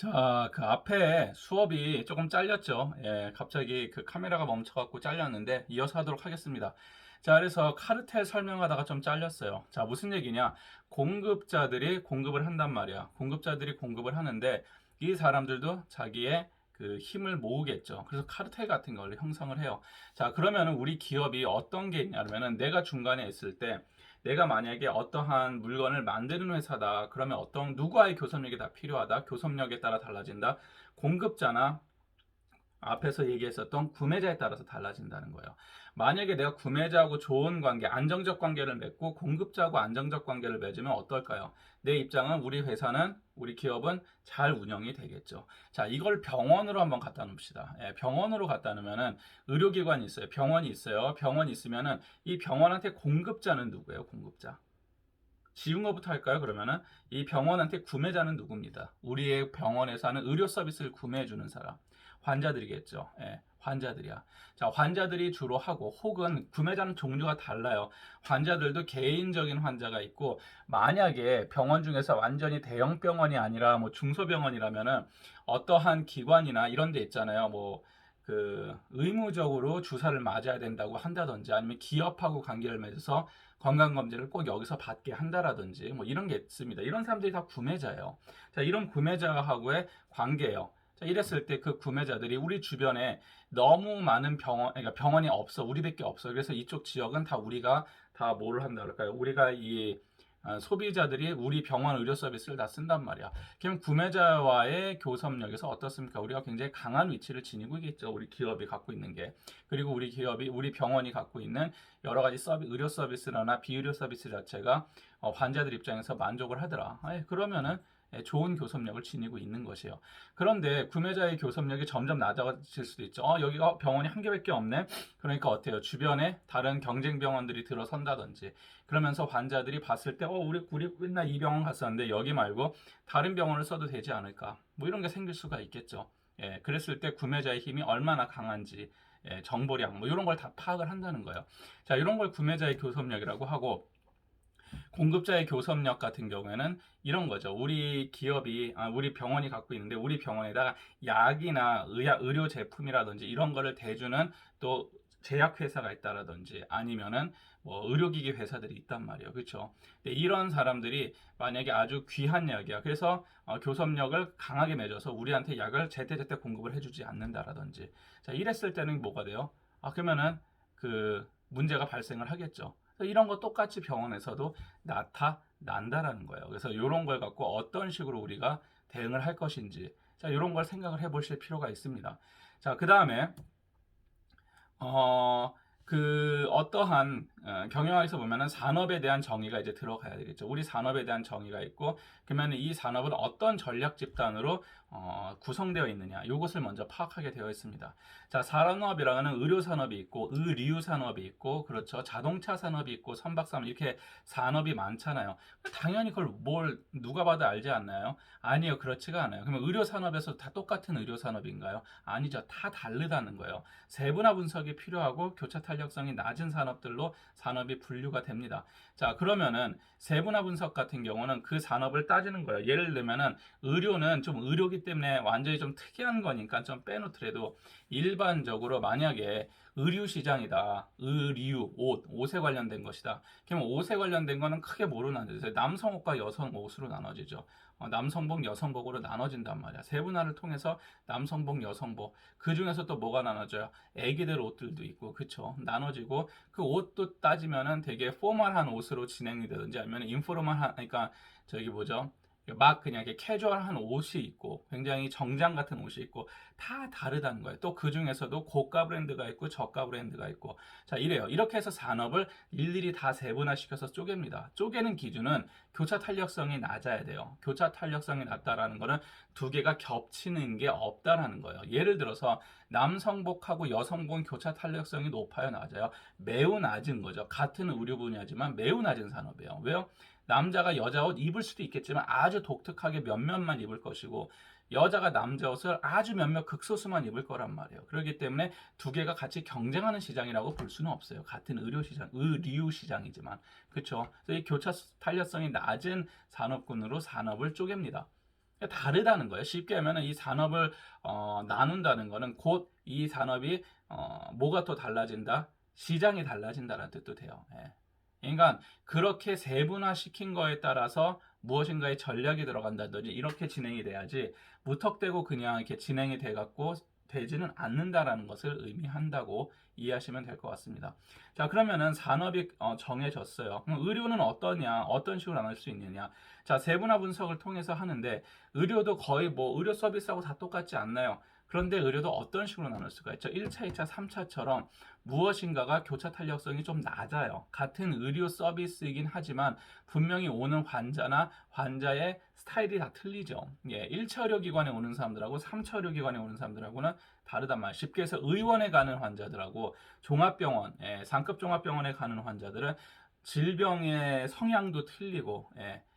자, 그 앞에 수업이 조금 잘렸죠. 예, 갑자기 그 카메라가 멈춰갖고 잘렸는데 이어서 하도록 하겠습니다. 자, 그래서 카르텔 설명하다가 좀 잘렸어요. 자, 무슨 얘기냐? 공급자들이 공급을 한단 말이야. 공급자들이 공급을 하는데 이 사람들도 자기의 그 힘을 모으겠죠. 그래서 카르텔 같은 걸 형성을 해요. 자, 그러면은 우리 기업이 어떤 게 있냐면은 내가 중간에 있을 때 내가 만약에 어떠한 물건을 만드는 회사다. 그러면 어떤 누구와의 교섭력이 다 필요하다. 교섭력에 따라 달라진다. 공급자나 앞에서 얘기했었던 구매자에 따라서 달라진다는 거예요. 만약에 내가 구매자하고 좋은 관계, 안정적 관계를 맺고 공급자하고 안정적 관계를 맺으면 어떨까요? 내 입장은 우리 회사는, 우리 기업은 잘 운영이 되겠죠. 자, 이걸 병원으로 한번 갖다 놓읍시다. 예, 병원으로 갖다 놓으면은 의료기관이 있어요. 병원이 있어요. 병원이 있으면은 이 병원한테 공급자는 누구예요? 공급자. 쉬운 것부터 할까요? 그러면은 이 병원한테 구매자는 누굽니다. 우리의 병원에서 하는 의료 서비스를 구매해 주는 사람. 환자들이겠죠. 예, 환자들이야. 자, 환자들이 주로 하고 혹은 구매자는 종류가 달라요. 환자들도 개인적인 환자가 있고 만약에 병원 중에서 완전히 대형 병원이 아니라 뭐 중소병원이라면은 어떠한 기관이나 이런 데 있잖아요. 뭐 그 의무적으로 주사를 맞아야 된다고 한다든지 아니면 기업하고 관계를 맺어서 건강검진을 꼭 여기서 받게 한다라든지 뭐 이런 게 있습니다. 이런 사람들이 다 구매자예요. 자, 이런 구매자하고의 관계예요. 자, 이랬을 때 그 구매자들이 우리 주변에 너무 많은 병원, 그러니까 병원이 없어. 우리밖에 없어. 그래서 이쪽 지역은 다 우리가 다 뭐를 한다 그럴까요? 우리가 이 소비자들이 우리 병원 의료 서비스를 다 쓴단 말이야. 그럼 구매자와의 교섭력에서 어떻습니까? 우리가 굉장히 강한 위치를 지니고 있겠죠. 우리 기업이 갖고 있는 게. 그리고 우리 기업이, 우리 병원이 갖고 있는 여러 가지 의료 서비스나 비의료 서비스 자체가 환자들 입장에서 만족을 하더라. 그러면은 좋은 교섭력을 지니고 있는 것이에요. 그런데 구매자의 교섭력이 점점 낮아질 수도 있죠. 여기가 병원이 한 개밖에 없네. 그러니까 어때요? 주변에 다른 경쟁 병원들이 들어선다든지 그러면서 환자들이 봤을 때 우리 맨날 이 병원 갔었는데 여기 말고 다른 병원을 써도 되지 않을까? 뭐 이런 게 생길 수가 있겠죠. 예, 그랬을 때 구매자의 힘이 얼마나 강한지 예, 정보량 뭐 이런 걸 다 파악을 한다는 거예요. 자, 이런 걸 구매자의 교섭력이라고 하고 공급자의 교섭력 같은 경우에는 이런 거죠. 우리 기업이, 우리 병원이 갖고 있는데 우리 병원에다가 약이나 의료 제품이라든지 이런 거를 대주는 또 제약회사가 있다라든지 아니면은 뭐 의료기기 회사들이 있단 말이에요. 그렇죠? 근데 이런 사람들이 만약에 아주 귀한 약이야. 그래서 교섭력을 강하게 맺어서 우리한테 약을 제때제때 공급을 해주지 않는다라든지. 자, 이랬을 때는 뭐가 돼요? 그러면은 그 문제가 발생을 하겠죠. 이런 거 똑같이 병원에서도 나타난다라는 거예요. 그래서 이런 걸 갖고 어떤 식으로 우리가 대응을 할 것인지, 자, 이런 걸 생각을 해보실 필요가 있습니다. 자, 그 다음에 어, 어떠한 경영학에서 보면은 산업에 대한 정의가 이제 들어가야 되겠죠. 우리 산업에 대한 정의가 있고, 그러면 이 산업은 어떤 전략 집단으로 구성되어 있느냐, 이것을 먼저 파악하게 되어 있습니다. 자, 산업이라는 의료 산업이 있고, 의류 산업이 있고, 그렇죠. 자동차 산업이 있고, 선박 산업 이렇게 산업이 많잖아요. 당연히 그걸 누가 봐도 알지 않나요? 아니요, 그렇지가 않아요. 그러면 의료 산업에서 다 똑같은 의료 산업인가요? 아니죠. 다 다르다는 거예요. 세분화 분석이 필요하고 교차 탄력성이 낮은 산업들로 산업이 분류가 됩니다. 자, 그러면은 세분화 분석 같은 경우는 그 산업을 따지는 거예요. 예를 들면은 의료는 좀 의료기 때문에 완전히 좀 특이한 거니까 좀 빼놓더라도 일반적으로 만약에 의류 시장이다. 의류, 옷에 관련된 것이다. 그러면 옷에 관련된 거는 크게 뭐로 나눠져요? 남성 옷과 여성 옷으로 나눠지죠. 남성복, 여성복으로 나눠진단 말이야. 세분화를 통해서 남성복, 여성복. 그 중에서 또 뭐가 나눠져요? 애기들 옷들도 있고, 그쵸? 나눠지고, 그 옷도 따지면은 되게 포멀한 옷으로 진행이 되든지 아니면 인포멀한, 그러니까 저기 뭐죠? 막 그냥 이렇게 캐주얼한 옷이 있고 굉장히 정장 같은 옷이 있고 다 다르다는 거예요. 또 그 중에서도 고가 브랜드가 있고 저가 브랜드가 있고 자 이래요. 이렇게 해서 산업을 일일이 다 세분화시켜서 쪼갭니다. 쪼개는 기준은 교차 탄력성이 낮아야 돼요. 교차 탄력성이 낮다라는 거는 두 개가 겹치는 게 없다라는 거예요. 예를 들어서 남성복하고 여성복은 교차 탄력성이 높아요, 낮아요? 매우 낮은 거죠. 같은 의료 분야지만 매우 낮은 산업이에요. 왜요? 남자가 여자 옷 입을 수도 있겠지만 아주 독특하게 몇몇만 입을 것이고 여자가 남자 옷을 아주 몇몇 극소수만 입을 거란 말이에요. 그렇기 때문에 두 개가 같이 경쟁하는 시장이라고 볼 수는 없어요. 같은 의류 시장이지만. 그렇죠? 그래서 이 교차 탄력성이 낮은 산업군으로 산업을 쪼갭니다. 다르다는 거예요. 쉽게 하면은 이 산업을 나눈다는 거는 곧 이 산업이 뭐가 또 달라진다? 시장이 달라진다는 뜻도 돼요. 예. 그러니까 그렇게 세분화시킨 거에 따라서 무엇인가의 전략이 들어간다든지 이렇게 진행이 돼야지 무턱대고 그냥 이렇게 진행이 돼 갖고 되지는 않는다라는 것을 의미한다고 이해하시면 될 것 같습니다. 자, 그러면은 산업이 정해졌어요. 그럼 의료는 어떠냐? 어떤 식으로 나눌 수 있느냐? 자, 세분화 분석을 통해서 하는데 의료도 거의 뭐 의료 서비스하고 다 똑같지 않나요? 그런데 의료도 어떤 식으로 나눌 수가 있죠? 1차, 2차, 3차처럼 무엇인가가 교차 탄력성이 좀 낮아요. 같은 의료 서비스이긴 하지만 분명히 오는 환자나 환자의 스타일이 다 틀리죠. 예, 1차 의료기관에 오는 사람들하고 3차 의료기관에 오는 사람들하고는 다르단 말이에요. 쉽게 해서 의원에 가는 환자들하고 종합병원, 상급 종합병원에 가는 환자들은 질병의 성향도 틀리고,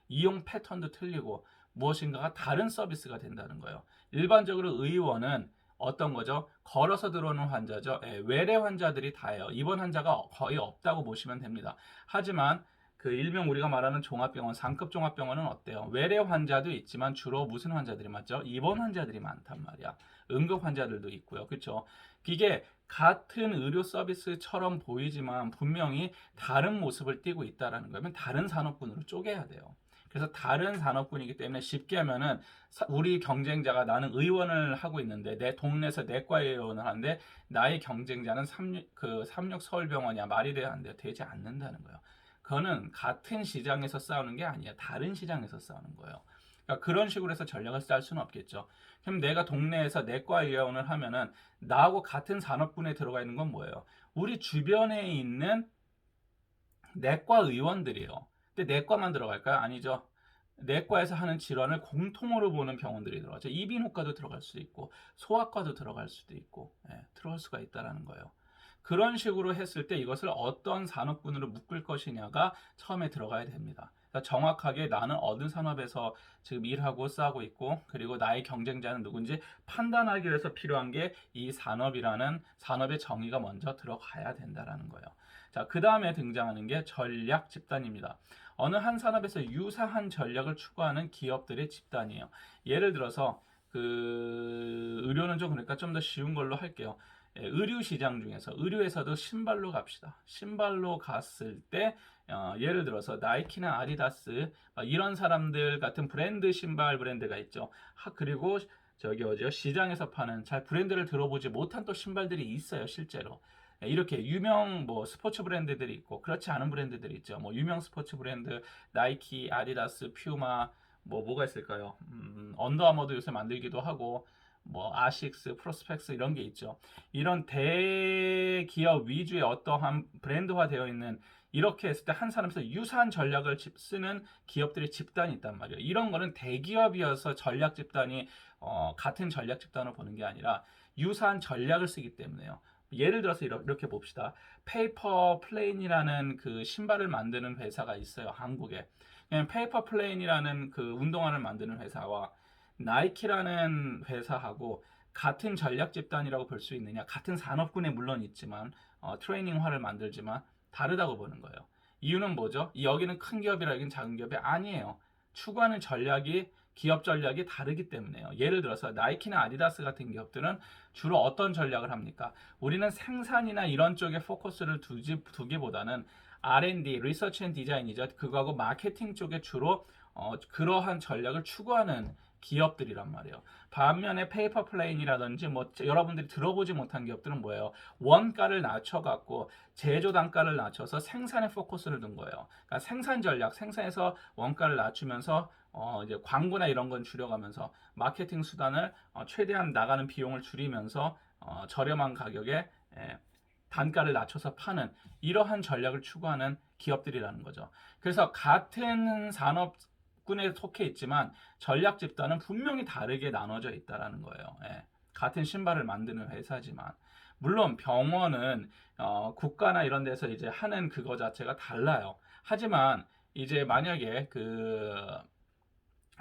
이용 패턴도 틀리고 무엇인가가 다른 서비스가 된다는 거예요. 일반적으로 의원은 어떤 거죠? 걸어서 들어오는 환자죠. 외래 환자들이 다예요. 입원 환자가 거의 없다고 보시면 됩니다. 하지만 그 일명 우리가 말하는 종합병원, 상급 종합병원은 어때요? 외래 환자도 있지만 주로 무슨 환자들이 많죠? 입원 환자들이 많단 말이야. 응급 환자들도 있고요. 그렇죠? 이게 같은 의료 서비스처럼 보이지만 분명히 다른 모습을 띠고 있다는 거면 다른 산업군으로 쪼개야 돼요. 그래서 다른 산업군이기 때문에 쉽게 하면은 우리 경쟁자가 나는 의원을 하고 있는데 내 동네에서 내과 의원을 하는데 나의 경쟁자는 삼육 서울병원이야. 말이 돼야 안 돼요. 되지 않는다는 거예요. 그거는 같은 시장에서 싸우는 게 아니에요. 다른 시장에서 싸우는 거예요. 그러니까 그런 식으로 해서 전략을 짤 수는 없겠죠. 그럼 내가 동네에서 내과 의원을 하면은 나하고 같은 산업군에 들어가 있는 건 뭐예요? 우리 주변에 있는 내과 의원들이에요. 근데 내과만 들어갈까요? 아니죠. 내과에서 하는 질환을 공통으로 보는 병원들이 들어가죠. 이비인후과도 들어갈 수 있고 소아과도 들어갈 수도 있고 들어갈 수가 있다는 거예요. 그런 식으로 했을 때 이것을 어떤 산업군으로 묶을 것이냐가 처음에 들어가야 됩니다. 그러니까 정확하게 나는 어느 산업에서 지금 일하고 싸우고 있고 그리고 나의 경쟁자는 누군지 판단하기 위해서 필요한 게 이 산업이라는 산업의 정의가 먼저 들어가야 된다는 거예요. 자, 그 다음에 등장하는 게 전략 집단입니다. 어느 한 산업에서 유사한 전략을 추구하는 기업들의 집단이에요. 예를 들어서 의료는 좀 그러니까 좀 더 쉬운 걸로 할게요. 의류 시장 중에서 의류에서도 신발로 갑시다. 신발로 갔을 때 예를 들어서 나이키나 아디다스 이런 사람들 같은 브랜드 신발 브랜드가 있죠. 그리고 저기 어디요? 시장에서 파는 잘 브랜드를 들어보지 못한 또 신발들이 있어요, 실제로. 이렇게 유명 뭐 스포츠 브랜드들이 있고 그렇지 않은 브랜드들이 있죠. 뭐 유명 스포츠 브랜드 나이키, 아디다스, 퓨마 뭐가 있을까요? 언더아머도 요새 만들기도 하고 뭐 아식스, 프로스펙스 이런 게 있죠. 이런 대기업 위주의 어떠한 브랜드화 되어 있는 이렇게 했을 때 한 사람에서 유사한 전략을 쓰는 기업들의 집단이 있단 말이에요. 이런 거는 대기업이어서 전략 집단이 같은 전략 집단을 보는 게 아니라 유사한 전략을 쓰기 때문에요. 예를 들어서 이렇게 봅시다. 페이퍼 플레인이라는 그 신발을 만드는 회사가 있어요. 한국에. 페이퍼 플레인이라는 그 운동화를 만드는 회사와 나이키라는 회사하고 같은 전략 집단이라고 볼 수 있느냐? 같은 산업군에 물론 있지만 트레이닝화를 만들지만 다르다고 보는 거예요. 이유는 뭐죠? 여기는 큰 기업이라 여기는 작은 기업이 아니에요. 추구하는 전략이 기업 전략이 다르기 때문에요. 예를 들어서 나이키나 아디다스 같은 기업들은 주로 어떤 전략을 합니까? 우리는 생산이나 이런 쪽에 포커스를 두기보다는 R&D, 리서치 앤 디자인이죠. 그거하고 마케팅 쪽에 주로 그러한 전략을 추구하는 기업들이란 말이에요. 반면에 페이퍼 플레인이라든지 뭐 여러분들이 들어보지 못한 기업들은 뭐예요? 원가를 낮춰갖고 제조 단가를 낮춰서 생산에 포커스를 둔 거예요. 그러니까 생산 전략, 생산에서 원가를 낮추면서 이제 광고나 이런 건 줄여가면서 마케팅 수단을 최대한 나가는 비용을 줄이면서 저렴한 가격에 단가를 낮춰서 파는 이러한 전략을 추구하는 기업들이라는 거죠. 그래서 같은 산업군에 속해 있지만 전략 집단은 분명히 다르게 나눠져 있다는 거예요. 같은 신발을 만드는 회사지만 물론 병원은 국가나 이런 데서 이제 하는 그거 자체가 달라요. 하지만 이제 만약에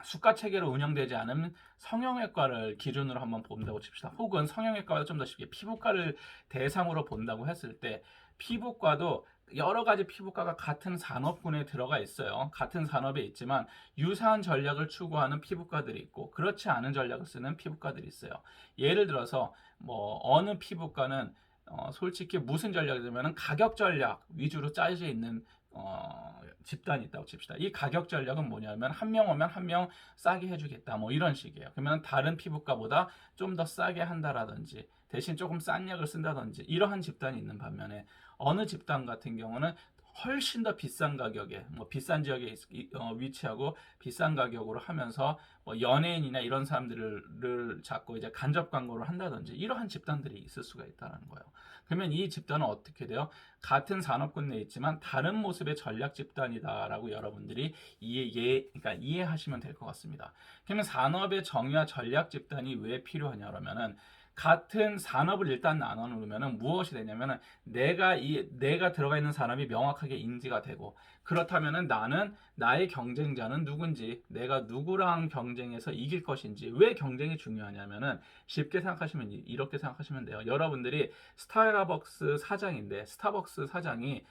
수가 체계로 운영되지 않은 성형외과를 기준으로 한번 본다고 칩시다. 혹은 성형외과보다 좀 더 쉽게 피부과를 대상으로 본다고 했을 때 피부과도 여러 가지 피부과가 같은 산업군에 들어가 있어요. 같은 산업에 있지만 유사한 전략을 추구하는 피부과들이 있고 그렇지 않은 전략을 쓰는 피부과들이 있어요. 예를 들어서 뭐 어느 피부과는 솔직히 무슨 전략이냐면 가격 전략 위주로 짜여져 있는 집단이 있다고 칩시다. 이 가격 전략은 뭐냐면 한 명 오면 한 명 싸게 해주겠다 뭐 이런 식이에요. 그러면 다른 피부과보다 좀 더 싸게 한다라든지 대신 조금 싼 약을 쓴다든지 이러한 집단이 있는 반면에 어느 집단 같은 경우는 훨씬 더 비싼 가격에 뭐 비싼 지역에 위치하고 비싼 가격으로 하면서 뭐 연예인이나 이런 사람들을 잡고 이제 간접 광고를 한다든지 이러한 집단들이 있을 수가 있다는 거예요. 그러면 이 집단은 어떻게 돼요? 같은 산업군 내에 있지만 다른 모습의 전략 집단이다라고 여러분들이 그러니까 이해하시면 될 것 같습니다. 그러면 산업의 정의와 전략 집단이 왜 필요하냐 그러면은 같은 산업을 일단 나눠 놓으면 무엇이 되냐면은 내가 들어가 있는 산업이 명확하게 인지가 되고 그렇다면은 나는 나의 경쟁자는 누군지 내가 누구랑 경쟁해서 이길 것인지 왜 경쟁이 중요하냐면은 쉽게 생각하시면 이렇게 생각하시면 돼요. 여러분들이 스타벅스 사장인데 스타벅스 사장이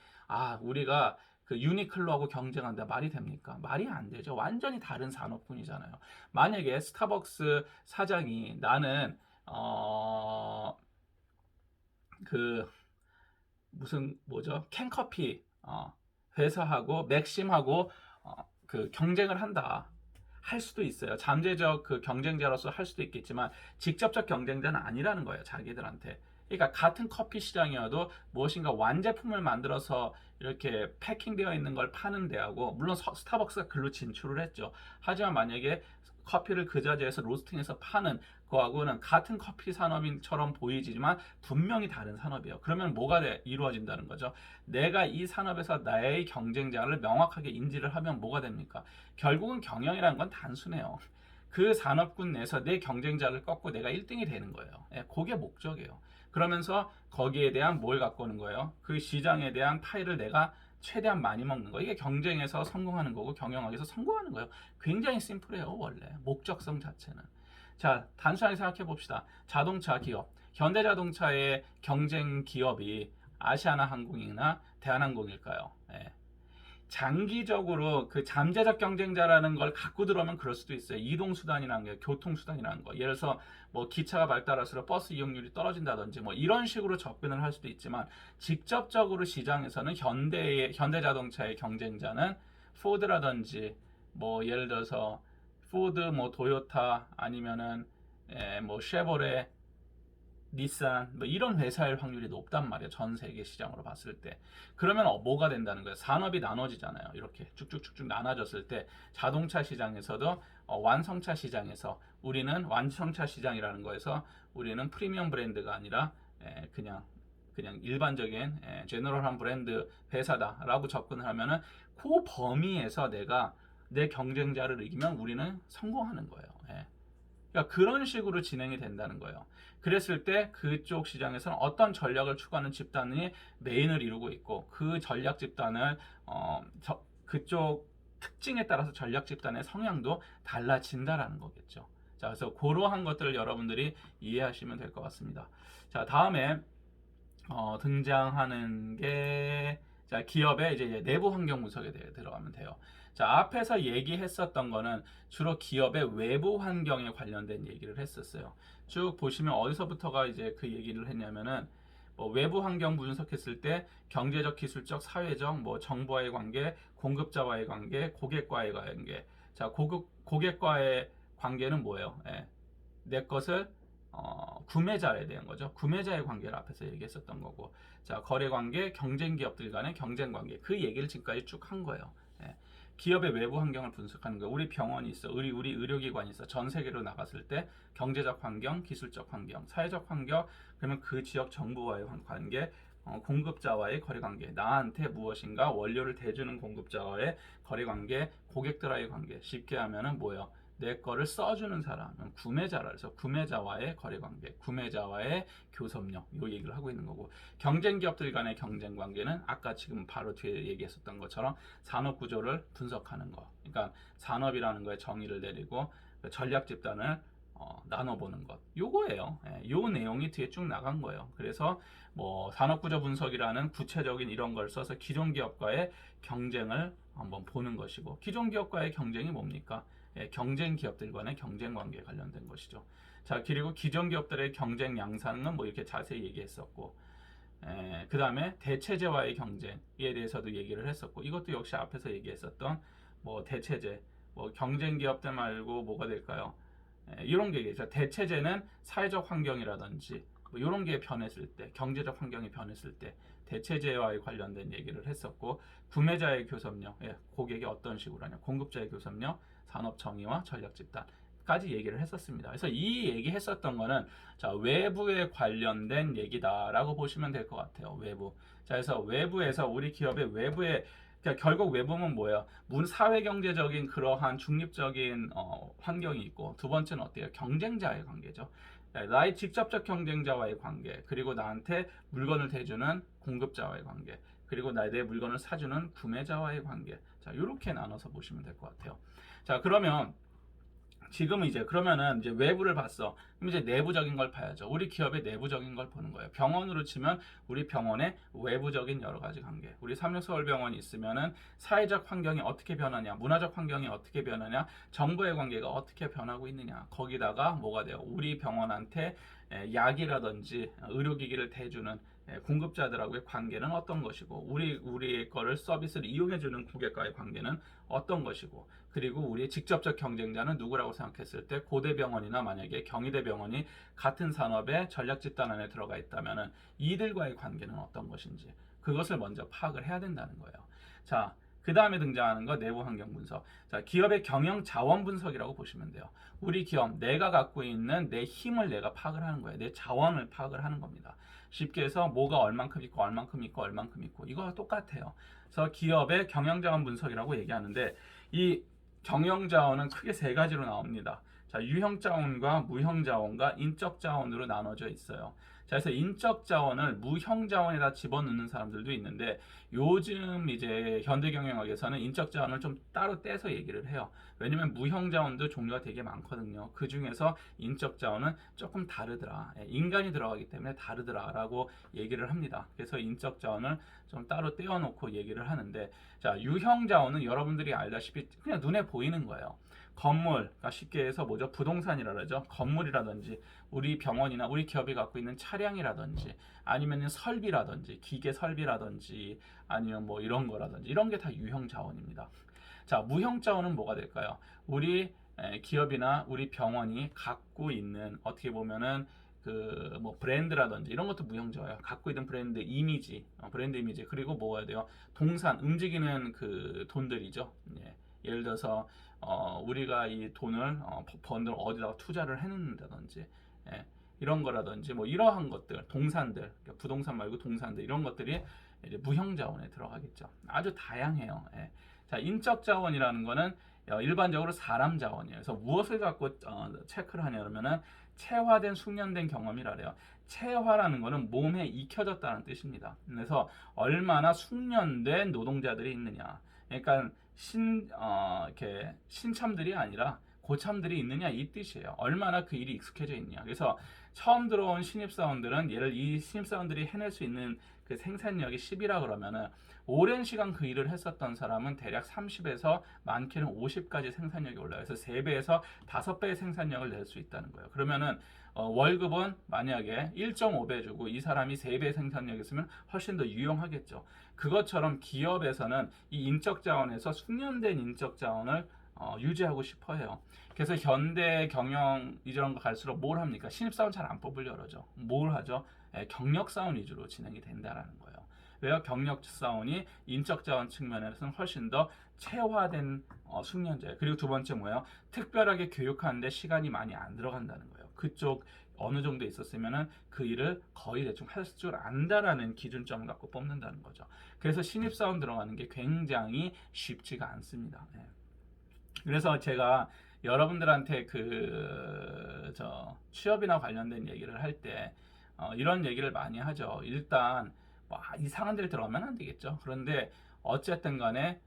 우리가 그 유니클로하고 경쟁한다 말이 됩니까? 말이 안 되죠. 완전히 다른 산업군이잖아요. 만약에 스타벅스 사장이 나는 그 무슨 뭐죠? 캔커피 회사하고 맥심하고 그 경쟁을 한다. 할 수도 있어요. 잠재적 그 경쟁자로서 할 수도 있겠지만 직접적 경쟁자는 아니라는 거예요. 자기들한테. 그러니까 같은 커피 시장이어도 무엇인가 완제품을 만들어서 이렇게 패킹되어 있는 걸 파는 데하고 물론 스타벅스가 글로 진출을 했죠. 하지만 만약에 커피를 그 자리에서 로스팅해서 파는 거하고는 같은 커피 산업인처럼 보이지만 분명히 다른 산업이에요. 그러면 뭐가 이루어진다는 거죠? 내가 이 산업에서 나의 경쟁자를 명확하게 인지를 하면 뭐가 됩니까? 결국은 경영이라는 건 단순해요. 그 산업군 내에서 내 경쟁자를 꺾고 내가 1등이 되는 거예요. 그게 목적이에요. 그러면서 거기에 대한 뭘 갖고 오는 거예요? 그 시장에 대한 파일을 내가 최대한 많이 먹는 거. 이게 경쟁에서 성공하는 거고 경영학에서 성공하는 거예요. 굉장히 심플해요, 원래. 목적성 자체는. 자, 단순하게 생각해 봅시다. 자동차 기업. 현대자동차의 경쟁 기업이 아시아나항공이나 대한항공일까요? 장기적으로 그 잠재적 경쟁자라는 걸 갖고 들어오면 그럴 수도 있어요. 이동수단이라는 게 교통수단이라는 거. 예를 들어서 뭐 기차가 발달할수록 버스 이용률이 떨어진다든지 뭐 이런 식으로 접근을 할 수도 있지만 직접적으로 시장에서는 현대자동차의 경쟁자는 포드라든지 뭐 예를 들어서 포드 뭐 도요타 아니면은 뭐 쉐보레 닛산 뭐 이런 회사일 확률이 높단 말이에요. 전 세계 시장으로 봤을 때. 그러면 뭐가 된다는 거예요? 산업이 나눠지잖아요. 이렇게 쭉쭉쭉쭉 나눠졌을 때 자동차 시장에서도 완성차 시장에서 우리는 완성차 시장이라는 거에서 우리는 프리미엄 브랜드가 아니라 그냥 일반적인 제너럴한 브랜드 회사다라고 접근을 하면은 그 범위에서 내가 내 경쟁자를 이기면 우리는 성공하는 거예요. 그러니까 그런 식으로 진행이 된다는 거예요. 그랬을 때 그쪽 시장에서는 어떤 전략을 추구하는 집단이 메인을 이루고 있고 그 전략 집단을 그쪽 특징에 따라서 전략 집단의 성향도 달라진다라는 거겠죠. 자, 그래서 그러한 것들을 여러분들이 이해하시면 될 것 같습니다. 자, 다음에 등장하는 게 기업의 이제 내부 환경 분석에 대해 들어가면 돼요. 자, 앞에서 얘기했었던 거는 주로 기업의 외부 환경에 관련된 얘기를 했었어요. 쭉 보시면 어디서부터가 이제 그 얘기를 했냐면은 뭐 외부 환경 분석했을 때 경제적, 기술적, 사회적, 뭐 정부와의 관계, 공급자와의 관계, 고객과의 관계. 자, 고객과의 관계는 뭐예요? 내 것을 구매자에 대한 거죠. 구매자의 관계를 앞에서 얘기했었던 거고, 자, 거래 관계, 경쟁 기업들 간의 경쟁 관계, 그 얘기를 지금까지 쭉 한 거예요. 기업의 외부 환경을 분석하는 거예요. 우리 병원이 있어, 우리 의료기관이 있어. 전 세계로 나갔을 때 경제적 환경, 기술적 환경, 사회적 환경, 그러면 그 지역 정부와의 관계, 공급자와의 거래 관계, 나한테 무엇인가 원료를 대주는 공급자와의 거래 관계, 고객들과의 관계. 쉽게 하면은 뭐예요? 내 거를 써주는 사람은 구매자라 해서 구매자와의 거래관계, 구매자와의 교섭력 이 얘기를 하고 있는 거고, 경쟁 기업들 간의 경쟁 관계는 아까 지금 바로 뒤에 얘기했었던 것처럼 산업 구조를 분석하는 거. 그러니까 산업이라는 거에 정의를 내리고 전략 집단을 나눠보는 것. 요거예요. 요 내용이 뒤에 쭉 나간 거예요. 그래서 뭐 산업구조 분석이라는 구체적인 이런 걸 써서 기존 기업과의 경쟁을 한번 보는 것이고, 기존 기업과의 경쟁이 뭡니까? 경쟁 기업들 간의 경쟁 관계에 관련된 것이죠. 자, 그리고 기존 기업들의 경쟁 양상은 뭐 이렇게 자세히 얘기했었고, 그 다음에 대체제와의 경쟁에 대해서도 얘기를 했었고, 이것도 역시 앞에서 얘기했었던 뭐 대체제, 뭐 경쟁 기업들 말고 뭐가 될까요? 이런 게 있죠. 대체제는 사회적 환경이라든지 뭐 이런 게 변했을 때, 경제적 환경이 변했을 때 대체제와의 관련된 얘기를 했었고, 구매자의 교섭력, 고객이 어떤 식으로 하냐, 공급자의 교섭력, 산업 정의와 전략 집단 까지 얘기를 했었습니다. 그래서 이 얘기했었던 거는 자, 외부에 관련된 얘기다라고 보시면 될 것 같아요. 외부. 자, 그래서 외부에서 우리 기업의 외부에, 그러니까 결국 외부는 뭐예요? 사회 경제적인 그러한 중립적인 환경이 있고, 두 번째는 어때요? 경쟁자의 관계죠. 나의 직접적 경쟁자와의 관계, 그리고 나한테 물건을 대주는 공급자와의 관계, 그리고 내 물건을 사주는 구매자와의 관계. 자, 이렇게 나눠서 보시면 될 것 같아요. 자, 그러면 지금은 이제 그러면은 이제 외부를 봤어. 그럼 이제 내부적인 걸 봐야죠. 우리 기업의 내부적인 걸 보는 거예요. 병원으로 치면 우리 병원의 외부적인 여러 가지 관계. 우리 삼육서울병원이 있으면은 사회적 환경이 어떻게 변하냐, 문화적 환경이 어떻게 변하냐, 정부의 관계가 어떻게 변하고 있느냐. 거기다가 뭐가 돼요? 우리 병원한테 약이라든지 의료기기를 대주는 공급자들하고의 관계는 어떤 것이고, 우리의 거를 서비스를 이용해주는 고객과의 관계는 어떤 것이고, 그리고 우리의 직접적 경쟁자는 누구라고 생각했을 때 고대병원이나 만약에 경희대병원이 같은 산업의 전략 집단 안에 들어가 있다면 이들과의 관계는 어떤 것인지, 그것을 먼저 파악을 해야 된다는 거예요. 자, 그 다음에 등장하는 거 내부 환경 분석. 자, 기업의 경영 자원 분석이라고 보시면 돼요. 우리 기업, 내가 갖고 있는 내 힘을 내가 파악을 하는 거예요. 내 자원을 파악을 하는 겁니다. 쉽게 해서 뭐가 얼만큼 있고 얼만큼 있고 얼만큼 있고, 이거와 똑같아요. 그래서 기업의 경영 자원 분석이라고 얘기하는데, 이 경영 자원은 크게 세 가지로 나옵니다. 자, 유형 자원과 무형 자원과 인적 자원으로 나눠져 있어요. 자, 그래서 인적 자원을 무형 자원에다 집어넣는 사람들도 있는데, 요즘 이제 현대 경영학에서는 인적 자원을 좀 따로 떼서 얘기를 해요. 왜냐면 무형 자원도 종류가 되게 많거든요. 그 중에서 인적 자원은 조금 다르더라. 인간이 들어가기 때문에 다르더라라고 얘기를 합니다. 그래서 인적 자원을 좀 따로 떼어놓고 얘기를 하는데, 자, 유형 자원은 여러분들이 알다시피 그냥 눈에 보이는 거예요. 건물, 그러니까 쉽게 해서 뭐죠? 부동산이라 그러죠. 건물이라든지 우리 병원이나 우리 기업이 갖고 있는 차량이라든지 아니면 설비라든지 기계 설비라든지 아니면 뭐 이런 거라든지 이런 게 다 유형 자원입니다. 자, 무형 자원은 뭐가 될까요? 우리 기업이나 우리 병원이 갖고 있는 어떻게 보면은 그 뭐 브랜드라든지 이런 것도 무형자예요. 갖고 있는 브랜드 이미지, 브랜드 이미지, 그리고 뭐가 돼요? 동산, 움직이는 그 돈들이죠. 예를 들어서 우리가 이 돈을 번들 어디다가 투자를 해놓는다든지, 이런 거라든지 뭐 이러한 것들, 동산들, 그러니까 부동산 말고 동산들, 이런 것들이 이제 무형 자원에 들어가겠죠. 아주 다양해요. 자, 인적 자원이라는 거는 일반적으로 사람 자원이에요. 그래서 무엇을 갖고 체크를 하냐 그러면은 체화된 숙련된 경험이라 그래요. 체화라는 거는 몸에 익혀졌다는 뜻입니다. 그래서 얼마나 숙련된 노동자들이 있느냐. 그러니까 이렇게 신참들이 아니라 고참들이 있느냐 이 뜻이에요. 얼마나 그 일이 익숙해져 있느냐. 그래서 처음 들어온 신입사원들은 이 신입사원들이 해낼 수 있는 그 생산력이 10이라 그러면은 오랜 시간 그 일을 했었던 사람은 대략 30에서 많게는 50까지 생산력이 올라요. 그래서 3배에서 5배의 생산력을 낼 수 있다는 거예요. 그러면은 월급은 만약에 1.5배 주고 이 사람이 3배 생산력이 있으면 훨씬 더 유용하겠죠. 그것처럼 기업에서는 이 인적 자원에서 숙련된 인적 자원을 유지하고 싶어 해요. 그래서 현대 경영 이런 거 갈수록 뭘 합니까? 신입사원 잘 안 뽑으려고 그러죠. 뭘 하죠? 경력사원 위주로 진행이 된다라는 거예요. 왜요? 경력사원이 인적 자원 측면에서는 훨씬 더 체화된 숙련자예요. 그리고 두 번째 뭐예요? 특별하게 교육하는데 시간이 많이 안 들어간다는 거예요. 그쪽 어느 정도 있었으면은 그 일을 거의 대충 할 줄 안다라는 기준점을 갖고 뽑는다는 거죠. 그래서 신입사원 들어가는 게 굉장히 쉽지가 않습니다. 그래서 제가 여러분들한테 취업이나 관련된 얘기를 할 때 이런 얘기를 많이 하죠. 일단 뭐 이상한 데를 들어가면 안 되겠죠. 그런데 어쨌든 간에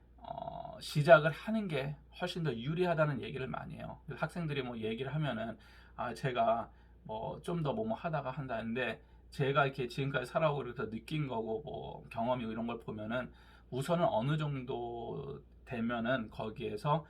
시작을 하는 게 훨씬 더 유리하다는 얘기를 많이 해요. 학생들이 뭐 얘기를 하면은 제가 뭐 좀 더 뭐뭐 하다가 한다는데 제가 이렇게 지금까지 살아오고 그래서 느낀 거고 뭐 경험이고 이런 걸 보면은 우선은 어느 정도 되면은 거기에서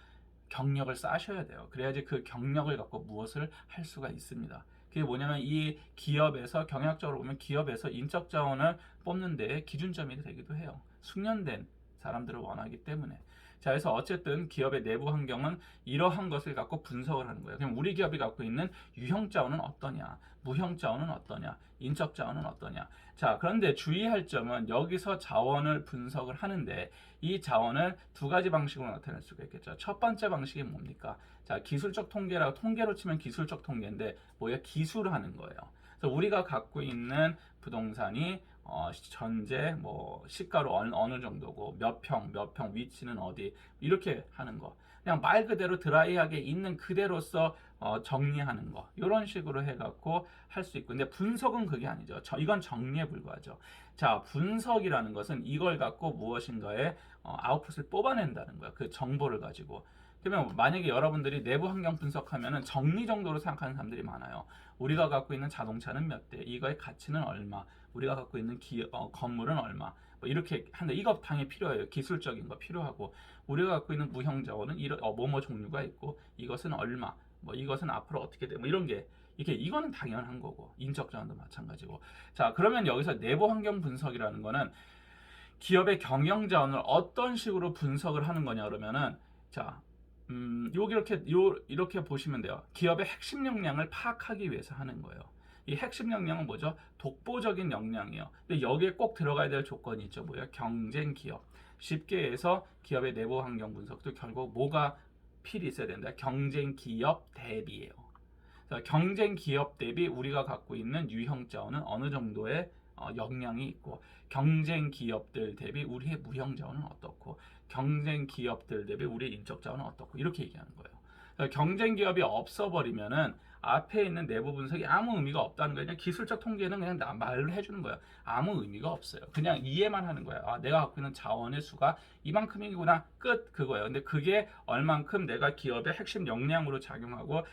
경력을 쌓으셔야 돼요. 그래야지 그 경력을 갖고 무엇을 할 수가 있습니다. 그게 뭐냐면 이 기업에서 경영학적으로 보면 기업에서 인적 자원을 뽑는 데 기준점이 되기도 해요. 숙련된 사람들을 원하기 때문에. 자, 그래서 어쨌든 기업의 내부 환경은 이러한 것을 갖고 분석을 하는 거예요. 그럼 우리 기업이 갖고 있는 유형 자원은 어떠냐, 무형 자원은 어떠냐, 인적 자원은 어떠냐. 자, 그런데 주의할 점은 여기서 자원을 분석을 하는데 이 자원을 두 가지 방식으로 나타낼 수가 있겠죠. 첫 번째 방식이 뭡니까? 자, 기술적 통계라고 통계로 치면 기술적 통계인데 뭐야? 기술하는 거예요. 그래서 우리가 갖고 있는 부동산이 전제 뭐 시가로 어느 정도고 몇 평 위치는 어디 이렇게 하는 거. 그냥 말 그대로 드라이하게 있는 그대로서 정리하는 거. 이런 식으로 해갖고 할 수 있고. 근데 분석은 그게 아니죠. 이건 정리에 불과하죠. 자, 분석이라는 것은 이걸 갖고 무엇인가의 아웃풋을 뽑아낸다는 거야. 그 정보를 가지고. 그러면 만약에 여러분들이 내부 환경 분석하면은 정리 정도로 생각하는 사람들이 많아요. 우리가 갖고 있는 자동차는 몇 대, 이거의 가치는 얼마, 우리가 갖고 있는 건물은 얼마, 뭐 이렇게 하는데 이거 당연히 필요해요. 기술적인 거 필요하고 우리가 갖고 있는 무형 자원은 이런 뭐뭐 종류가 있고 이것은 얼마, 뭐 이것은 앞으로 어떻게 돼, 뭐 이런 게 이거는 당연한 거고 인적 자원도 마찬가지고. 자, 그러면 여기서 내부 환경 분석이라는 거는 기업의 경영 자원을 어떤 식으로 분석을 하는 거냐 그러면은 자. 이렇게 보시면 돼요. 기업의 핵심 역량을 파악하기 위해서 하는 거예요. 이 핵심 역량은 뭐죠? 독보적인 역량이에요. 근데 여기에 꼭 들어가야 될 조건이 있죠. 뭐예요? 경쟁 기업. 쉽게 해서 기업의 내부 환경 분석도 결국 뭐가 필히 있어야 된다? 경쟁 기업 대비예요. 경쟁 기업 대비 우리가 갖고 있는 유형 자원은 어느 정도의 역량이 있고 경쟁 기업들 대비 우리의 무형 자원은 어떻고 경쟁 기업들 대비 우리의 인적 자원은 어떻고 이렇게 얘기하는 거예요. 경쟁 기업이 없어버리면은 앞에 있는 내부 분석이 아무 의미가 없다는 거예요. 그냥 기술적 통계는 그냥 말로 해주는 거예요. 아무 의미가 없어요. 그냥 이해만 하는 거예요. 내가 갖고 있는 자원의 수가 이만큼이구나 끝 그거예요. 근데 그게 얼만큼 내가 기업의 핵심 역량으로 작용하고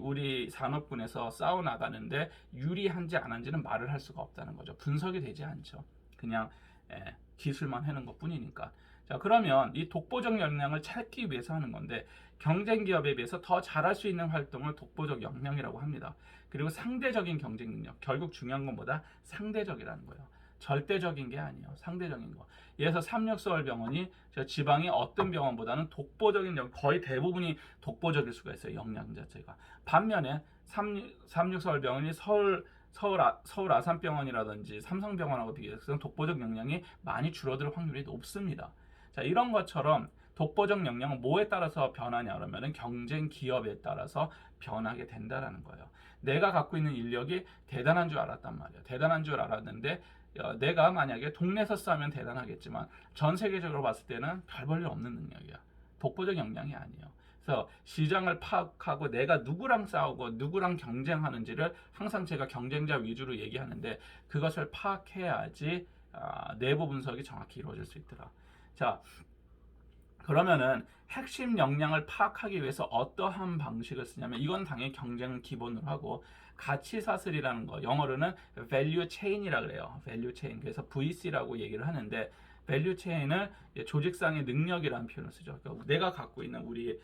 우리 산업군에서 싸워 나가는데 유리한지 안 한지는 말을 할 수가 없다는 거죠. 분석이 되지 않죠. 그냥 기술만 해놓은 것 뿐이니까. 자, 그러면 이 독보적 역량을 찾기 위해서 하는 건데 경쟁 기업에 비해서 더 잘할 수 있는 활동을 독보적 역량이라고 합니다. 그리고 상대적인 경쟁 능력. 결국 중요한 건 뭐다? 상대적이라는 거예요. 절대적인 게 아니에요. 상대적인 거. 예를 들어서 삼육서울병원이 지방의 어떤 병원보다는 독보적인 거의 대부분이 독보적일 수가 있어요. 역량 자체가. 반면에 삼육서울병원이 서울 아산병원이라든지 삼성병원하고 비교해서 독보적 역량이 많이 줄어들 확률이 높습니다. 자, 이런 것처럼 독보적 역량은 뭐에 따라서 변하냐 그러면은 경쟁 기업에 따라서 변하게 된다라는 거예요. 내가 갖고 있는 인력이 대단한 줄 알았단 말이에요. 대단한 줄 알았는데 내가 만약에 동네에서 싸우면 대단하겠지만 전 세계적으로 봤을 때는 별 볼 일 없는 능력이야. 독보적 역량이 아니에요. 그래서 시장을 파악하고 내가 누구랑 싸우고 누구랑 경쟁하는지를 항상 제가 경쟁자 위주로 얘기하는데 그것을 파악해야지 내부 분석이 정확히 이루어질 수 있더라. 자, 그러면은 핵심 역량을 파악하기 위해서 어떠한 방식을 쓰냐면 이건 당연히 경쟁을 기본으로 하고 가치 사슬이라는 거 영어로는 value chain이라고 그래요. value chain. 그래서 VC라고 얘기를 하는데 value chain을 조직상의 능력이라는 표현을 쓰죠. 그러니까 내가 갖고 있는 우리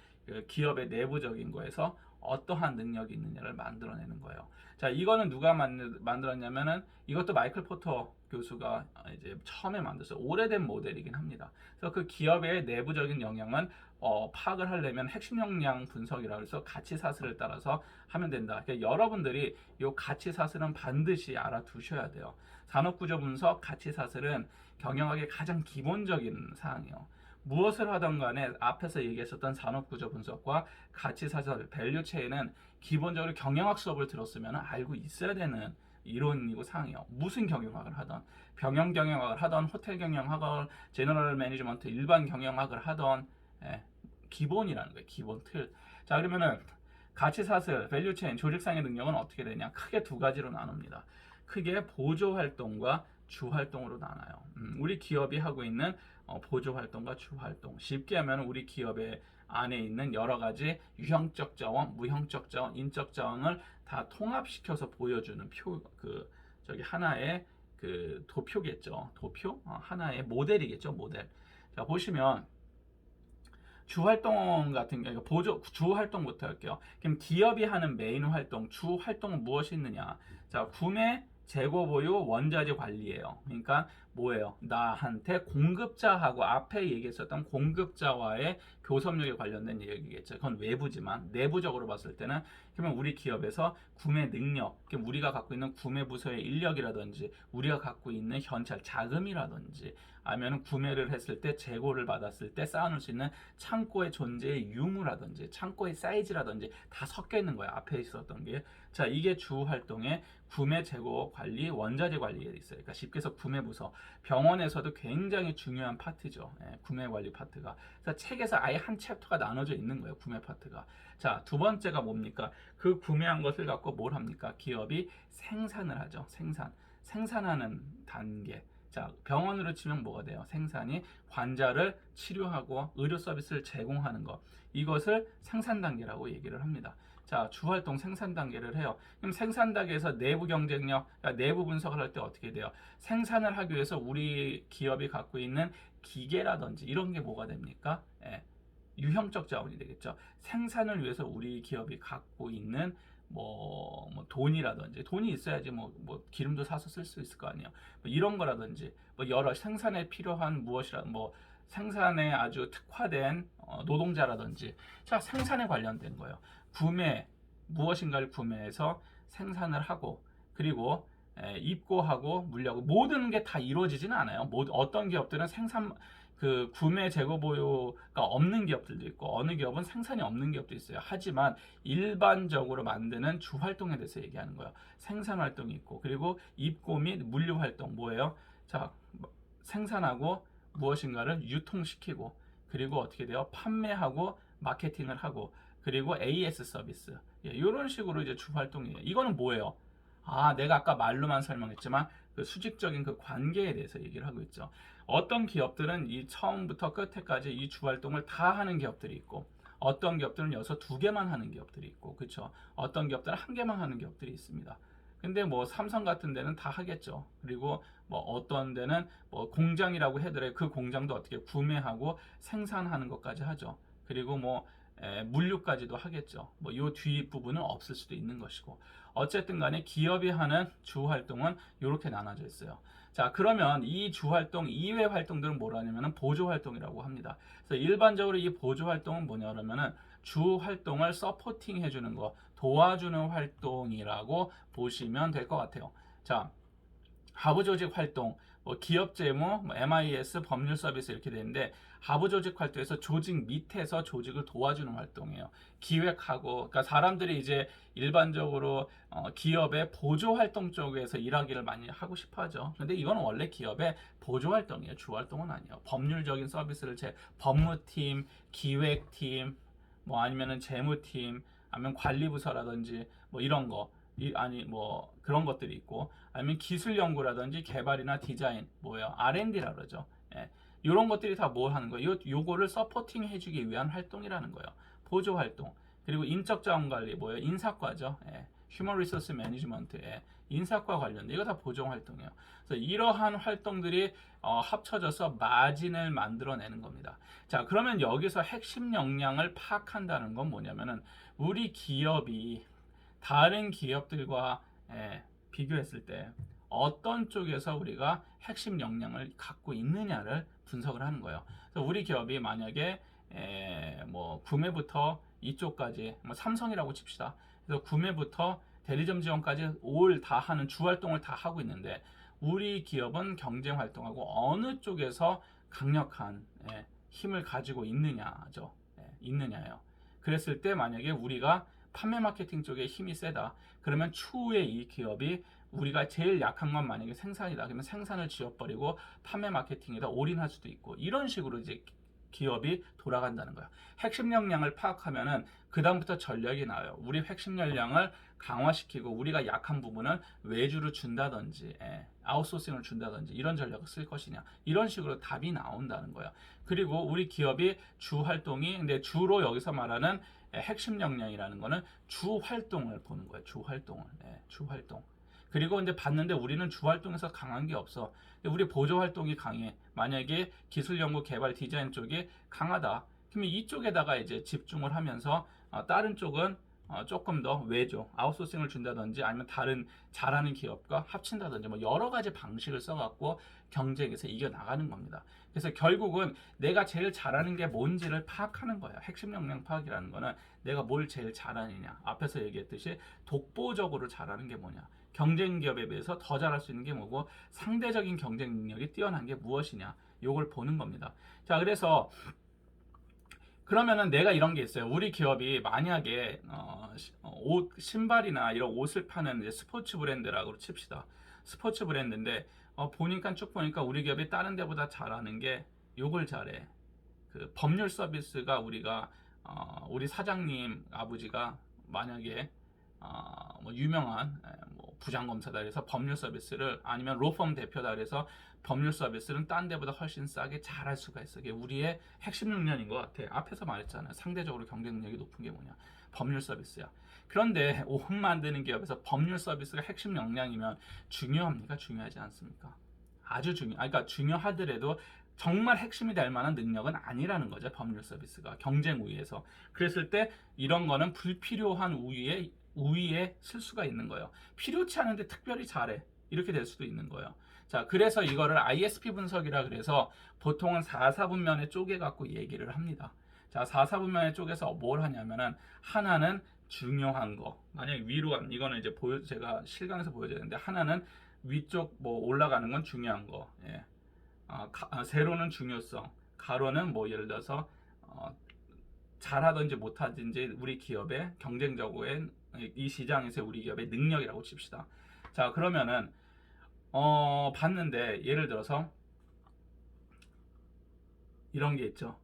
기업의 내부적인 거에서 어떠한 능력이 있느냐를 만들어내는 거예요. 자, 이거는 누가 만들었냐면은 이것도 마이클 포터 교수가 이제 처음에 만들었어요. 오래된 모델이긴 합니다. 그래서 그 기업의 내부적인 영향은 파악을 하려면 핵심 역량 분석이라고 해서 가치 사슬을 따라서 하면 된다. 그러니까 여러분들이 이 가치 사슬은 반드시 알아두셔야 돼요. 산업구조 분석 가치 사슬은 경영학의 가장 기본적인 사항이에요. 무엇을 하던 간에 앞에서 얘기했었던 산업구조 분석과 가치사슬, 밸류체인은 기본적으로 경영학 수업을 들었으면 알고 있어야 되는 이론이고 사항이에요. 무슨 경영학을 하던, 병영 경영학을 하던, 호텔 경영학을, 제너럴 매니지먼트, 일반 경영학을 하던 기본이라는 거예요. 기본 틀. 자, 그러면은 가치사슬, 밸류체인, 조직상의 능력은 어떻게 되냐? 크게 두 가지로 나눕니다. 크게 보조활동과 주활동으로 나눠요. 우리 기업이 하고 있는 보조 활동과 주 활동. 쉽게 하면 우리 기업의 안에 있는 여러 가지 유형적 자원, 무형적 자원, 인적 자원을 다 통합시켜서 보여주는 저기 하나의 그 도표겠죠. 도표? 하나의 모델이겠죠. 모델. 자, 보시면 주 활동 같은 경우 주 활동부터 할게요. 그럼 기업이 하는 메인 활동, 주 활동은 무엇이 있느냐? 자, 구매, 재고 보유, 원자재 관리예요. 그러니까 뭐예요? 나한테 공급자하고 앞에 얘기했었던 공급자와의 교섭력에 관련된 얘기겠죠. 그건 외부지만 내부적으로 봤을 때는 그러면 우리 기업에서 구매 능력, 우리가 갖고 있는 구매 부서의 인력이라든지 우리가 갖고 있는 현찰 자금이라든지 아니면 구매를 했을 때 재고를 받았을 때 쌓아놓을 수 있는 창고의 존재의 유무라든지 창고의 사이즈라든지 다 섞여 있는 거예요. 앞에 있었던 게. 자, 이게 주 활동의 구매, 재고 관리, 원자재 관리에 있어요. 그러니까 쉽게 해서 구매 부서. 병원에서도 굉장히 중요한 파트죠. 구매 관리 파트가. 그래서 책에서 아예 한 챕터가 나눠져 있는 거예요. 구매 파트가. 자, 두 번째가 뭡니까? 그 구매한 것을 갖고 뭘 합니까? 기업이 생산을 하죠. 생산하는 단계. 자, 병원으로 치면 뭐가 돼요? 생산이 환자를 치료하고 의료 서비스를 제공하는 것. 이것을 생산 단계라고 얘기를 합니다. 자, 주활동 생산 단계를 해요. 그럼 생산 단계에서 내부 경쟁력, 그러니까 내부 분석을 할 때 어떻게 돼요? 생산을 하기 위해서 우리 기업이 갖고 있는 기계라든지 이런 게 뭐가 됩니까? 유형적 자원이 되겠죠. 생산을 위해서 우리 기업이 갖고 있는 돈이라든지 돈이 있어야지 기름도 사서 쓸 수 있을 거 아니에요. 이런 거라든지 여러 생산에 필요한 생산에 아주 특화된 노동자라든지 자 생산에 관련된 거예요. 무엇인가를 구매해서 생산을 하고 그리고 입고하고 물려고 모든 게 다 이루어지지는 않아요. 어떤 기업들은 구매 재고 보유가 없는 기업들도 있고 어느 기업은 생산이 없는 기업도 있어요. 하지만 일반적으로 만드는 주 활동에 대해서 얘기하는 거예요. 생산 활동이 있고 그리고 입고 및 물류 활동 뭐예요? 자, 생산하고 무엇인가를 유통시키고 그리고 어떻게 돼요? 판매하고 마케팅을 하고 그리고 AS 서비스 이런 식으로 이제 주 활동이에요. 이거는 뭐예요? 내가 아까 말로만 설명했지만 그 수직적인 그 관계에 대해서 얘기를 하고 있죠. 어떤 기업들은 이 처음부터 끝에까지 이 주 활동을 다 하는 기업들이 있고 어떤 기업들은 여기서 2개만 하는 기업들이 있고 그렇죠. 어떤 기업들은 1개만 하는 기업들이 있습니다. 근데 삼성 같은 데는 다 하겠죠. 그리고 어떤 데는 공장이라고 해더라도 그 공장도 어떻게 구매하고 생산하는 것까지 하죠. 그리고 물류까지도 하겠죠. 이 뒷부분은 없을 수도 있는 것이고 어쨌든 간에 기업이 하는 주 활동은 이렇게 나눠져 있어요. 자, 그러면 이 주 활동 이외 활동들은 뭐라냐면 보조 활동이라고 합니다. 그래서 일반적으로 이 보조 활동은 뭐냐면은 주 활동을 서포팅 해주는 거, 도와주는 활동이라고 보시면 될 것 같아요. 자, 하부 조직 활동, 기업 재무, MIS, 법률 서비스 이렇게 되는데 하부 조직 활동에서 조직 밑에서 조직을 도와주는 활동이에요. 기획하고, 그러니까 사람들이 이제 일반적으로 기업의 보조 활동 쪽에서 일하기를 많이 하고 싶어하죠. 근데 이건 원래 기업의 보조 활동이에요. 주 활동은 아니에요. 법률적인 서비스를 법무팀, 기획팀, 아니면은 재무팀, 아니면 관리부서라든지 이런 거. 그런 것들이 있고 아니면 기술 연구라든지 개발이나 디자인 R&D라 그러죠. 이런 것들이 다 뭐 하는 거예요? 요거를 서포팅 해주기 위한 활동이라는 거예요. 보조 활동. 그리고 인적 자원 관리 인사과죠. 휴먼 리소스 매니지먼트 인사과 관련된 이거 다 보조 활동이에요. 그래서 이러한 활동들이 합쳐져서 마진을 만들어내는 겁니다. 자, 그러면 여기서 핵심 역량을 파악한다는 건 뭐냐면은 우리 기업이 다른 기업들과 비교했을 때 어떤 쪽에서 우리가 핵심 역량을 갖고 있느냐를 분석을 하는 거예요. 그래서 우리 기업이 만약에 구매부터 이쪽까지 삼성이라고 칩시다. 그래서 구매부터 대리점 지원까지 올 다 하는 주 활동을 다 하고 있는데 우리 기업은 경쟁 활동하고 어느 쪽에서 강력한 힘을 가지고 있느냐죠. 있느냐예요. 그랬을 때 만약에 우리가 판매 마케팅 쪽에 힘이 세다. 그러면 추후에 이 기업이 우리가 제일 약한 건 만약에 생산이다. 그러면 생산을 지워버리고 판매 마케팅에다 올인할 수도 있고 이런 식으로 이제 기업이 돌아간다는 거예요. 핵심 역량을 파악하면은 그 다음부터 전략이 나와요. 우리 핵심 역량을 강화시키고 우리가 약한 부분을 외주로 준다든지 아웃소싱을 준다든지 이런 전략을 쓸 것이냐, 이런 식으로 답이 나온다는 거예요. 그리고 우리 기업이 주 활동이, 근데 주로 여기서 말하는 핵심 역량이라는 거는 주 활동을 보는 거예요. 주 활동을. 주 활동. 그리고 근데 봤는데 우리는 주 활동에서 강한 게 없어. 우리 보조 활동이 강해. 만약에 기술 연구 개발 디자인 쪽이 강하다. 그러면 이쪽에다가 이제 집중을 하면서 다른 쪽은 조금 더 외조, 아웃소싱을 준다든지 아니면 다른 잘하는 기업과 합친다든지 뭐 여러 가지 방식을 써갖고 경쟁에서 이겨나가는 겁니다. 그래서 결국은 내가 제일 잘하는 게 뭔지를 파악하는 거예요. 핵심 역량 파악이라는 거는 내가 뭘 제일 잘하느냐. 앞에서 얘기했듯이 독보적으로 잘하는 게 뭐냐. 경쟁 기업에 비해서 더 잘할 수 있는 게 뭐고 상대적인 경쟁 능력이 뛰어난 게 무엇이냐. 요걸 보는 겁니다. 자, 그래서 그러면은 내가 이런 게 있어요. 우리 기업이 만약에 옷, 신발이나 이런 옷을 파는 이제 스포츠 브랜드라고 칩시다. 스포츠 브랜드인데 보니까 쭉 보니까 우리 기업이 다른 데보다 잘하는 게 요걸 잘해. 그 법률 서비스가 우리가 우리 사장님 아버지가 만약에 뭐 유명한 뭐 부장검사다 그래서 법률 서비스를 아니면 로펌 대표다 그래서 법률 서비스는 딴 데보다 훨씬 싸게 잘할 수가 있어. 이게 우리의 핵심 능력인 것 같아. 앞에서 말했잖아요. 상대적으로 경쟁력이 높은 게 뭐냐? 법률 서비스야. 그런데 옷 만드는 기업에서 법률 서비스가 핵심 역량이면 중요합니까? 중요하지 않습니까? 아주 그러니까 중요하더라도 정말 핵심이 될 만한 능력은 아니라는 거죠. 법률 서비스가 경쟁 우위에서. 그랬을 때 이런 거는 불필요한 우위에 쓸 수가 있는 거예요. 필요치 않은데 특별히 잘해. 이렇게 될 수도 있는 거예요. 자, 그래서 이거를 ISP 분석이라 그래서 보통은 4사분면에 쪼개 갖고 얘기를 합니다. 자, 4사분면에 쪼개서 뭘 하냐면은 하나는 중요한 거. 만약에 위로 가면 이거는 이제 제가 실강에서 보여드렸는데 하나는 위쪽 뭐 올라가는 건 중요한 거. 세로는 중요성. 가로는 뭐 예를 들어서 잘하든지 못하든지 우리 기업의 경쟁적인 이 시장에서 우리 기업의 능력이라고 칩시다. 자, 그러면은 봤는데 예를 들어서 이런 게 있죠.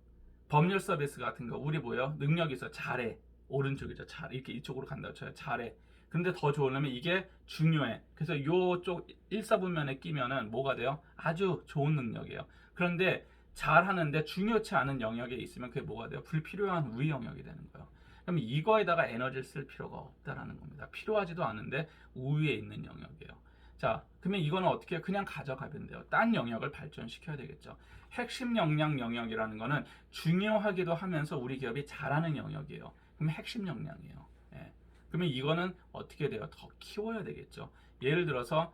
법률 서비스 같은 거 우리 뭐예요? 능력이 있어. 잘해. 오른쪽이죠. 잘 이렇게 이쪽으로 간다고 쳐요. 잘해. 근데 더 좋으려면 이게 중요해. 그래서 요쪽 1사분면에 끼면은 뭐가 돼요? 아주 좋은 능력이에요. 그런데 잘하는데 중요치 않은 영역에 있으면 그게 뭐가 돼요? 불필요한 우위 영역이 되는 거예요. 그럼 이거에다가 에너지를 쓸 필요가 없다라는 겁니다. 필요하지도 않은데 우위에 있는 영역이에요. 자, 그러면 이거는 어떻게 해요? 그냥 가져가면 돼요. 딴 영역을 발전시켜야 되겠죠. 핵심 역량 영역이라는 거는 중요하기도 하면서 우리 기업이 잘하는 영역이에요. 그럼 핵심 역량이에요. 그러면 이거는 어떻게 돼요? 더 키워야 되겠죠. 예를 들어서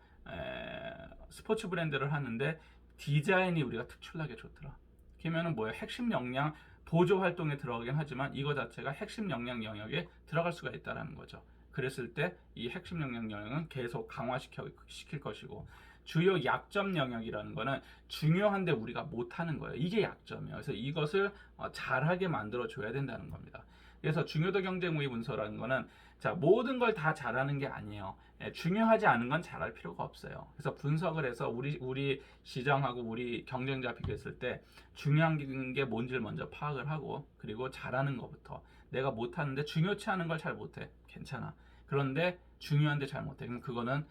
스포츠 브랜드를 하는데 디자인이 우리가 특출나게 좋더라. 그러면은 뭐예요? 핵심 역량 보조 활동에 들어가긴 하지만 이거 자체가 핵심 역량 영역에 들어갈 수가 있다는 거죠. 그랬을 때 이 핵심 역량 영역은 계속 강화시킬 것이고 주요 약점 영역이라는 거는 중요한데 우리가 못하는 거예요. 이게 약점이에요. 그래서 이것을 잘하게 만들어 줘야 된다는 겁니다. 그래서 중요도 경쟁 우위 분석이라는 거는 자, 모든 걸 다 잘하는 게 아니에요. 중요하지 않은 건 잘할 필요가 없어요. 그래서 분석을 해서 우리 시장하고 우리 경쟁자 비교했을 때 중요한 게 뭔지를 먼저 파악을 하고 그리고 잘하는 것부터 내가 못하는데 중요치 않은 걸 잘 못해. 괜찮아. 그런데 중요한데 잘 못해. 그럼 그거는